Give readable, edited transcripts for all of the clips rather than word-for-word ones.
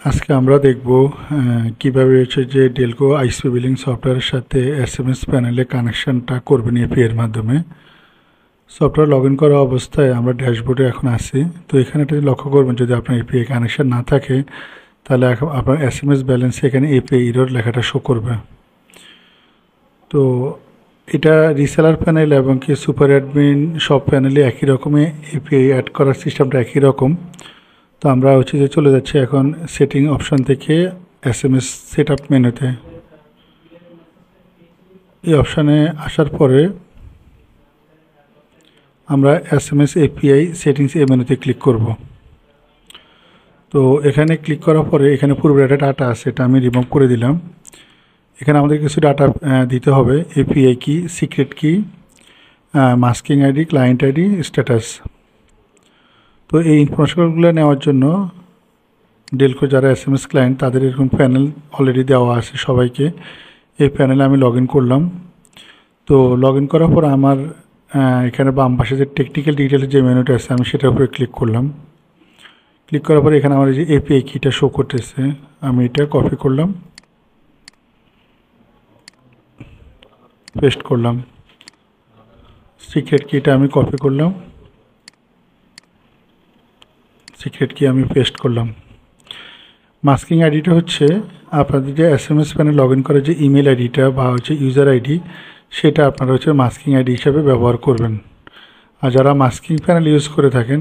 আজকে আমরা দেখব কিভাবে হচ্ছে যে ডেলকো আইসপি বিলিং সফটওয়্যারের সাথে এসএমএস প্যানেলে কানেকশনটা করবেন এপিআই এর মাধ্যমে। সফটওয়্যার লগ ইন করা অবস্থায় আমরা ড্যাশবোর্ডে এখন আছি। তো এখানে একটা লক্ষ্য করবেন, যদি আপনার এপিআই কানেকশন না থাকে তাহলে আপনার এসএমএস ব্যালেন্সে এখানে এপিআই এরর লেখাটা শো করবে। তো এটা রিসেলার প্যানেল এবং কি সুপার অ্যাডমিন সব প্যানেলে একই রকমই এপিআই অ্যাড করার সিস্টেমটা একই রকম। তো আমরা হচ্ছে যে চলে যাচ্ছি এখন সেটিং অপশন থেকে এসএমএস সেট আপ মেনুতে। এই অপশানে আসার পরে আমরা এসএমএস এপিআই সেটিংস এই মেনুতে ক্লিক করব। তো এখানে ক্লিক করার পরে এখানে পূর্বে একটা ডাটা আছে, এটা আমি রিমুভ করে দিলাম। এখানে আমাদের কিছু ডাটা দিতে হবে, এপিআই কি, সিক্রেট কি, masking ID, client ID, status. তো এই ইনফরমেশনগুলো নেওয়ার জন্য ডেলকো যারা এসএমএস ক্লায়েন্ট তাদের এরকম প্যানেল অলরেডি দেওয়া আছে সবাইকে। এই প্যানেলে আমি লগ ইন করলাম। তো লগ ইন করার পর আমার এখানে বাম পাশে যে টেকনিক্যাল ডিটেলের যে মেনুটা আছে আমি সেটার উপরে ক্লিক করলাম। ক্লিক করার পরে এখানে আমার যে এপিআই কিটা শো করতেছে, আমি এটা কপি করলাম, পেস্ট করলাম। সিক্রেট কিটা আমি কপি করলাম, সিক্রেট কি আমি পেস্ট করলাম। মাস্কিং আইডিটা হচ্ছে আপনাদের যে এসএমএস প্যানেল লগ ইন করার যে ইমেল আইডিটা বা হচ্ছে ইউজার আইডি, সেটা আপনারা হচ্ছে মাস্কিং আইডি হিসাবে ব্যবহার করবেন। আর যারা মাস্কিং প্যানেল ইউজ করে থাকেন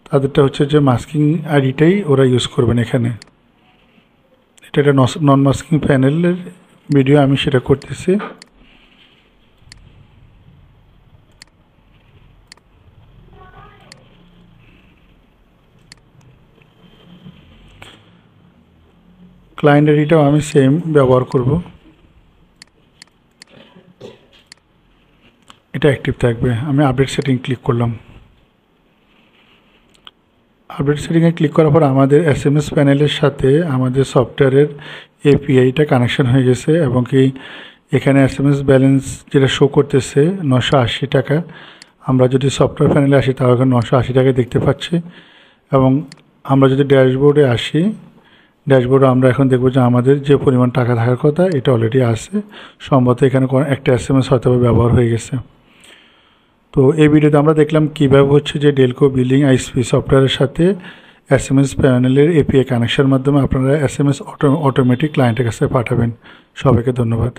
তাদেরটা হচ্ছে যে মাস্কিং আইডিটাই ওরা ইউজ করবেন। এখানে এটা একটা নন মাস্কিং প্যানেলের ভিডিও, আমি সেটা করতেছি। ক্লায়েন্ট আইডিটাও আমি সেম ব্যবহার করব, এটা অ্যাক্টিভ থাকবে। আমি আপডেট সেটিং ক্লিক করলাম। আপডেট সেটিংয়ে ক্লিক করার পর আমাদের এসএমএস প্যানেলের সাথে আমাদের সফটওয়্যারের এপিআইটা কানেকশন হয়ে গেছে এবং কি এখানে এসএমএস ব্যালেন্স যেটা শো করতেছে 980 টাকা। আমরা যদি সফটওয়্যার প্যানেলে আসি তাহলে এখানে 980 টাকা দেখতে পাচ্ছি। এবং আমরা যদি ড্যাশবোর্ডে আসি, ড্যাশবোর্ডে আমরা এখন দেখব যে আমাদের যে পরিমাণ টাকা থাকার কথা এটা অলরেডি আছে। সম্ভবত এখানে একটা এসএমএস হয়তো ব্যবহার হয়ে গেছে। তো এই ভিডিওতে আমরা দেখলাম কীভাবে হচ্ছে যে ডেলকো বিলিং আইসপি সফটওয়্যারের সাথে এসএমএস প্যানেলের এপিআই কানেকশনের মাধ্যমে আপনারা এসএমএস অটোমেটিক ক্লায়েন্টের কাছে পাঠাবেন। সবাইকে ধন্যবাদ।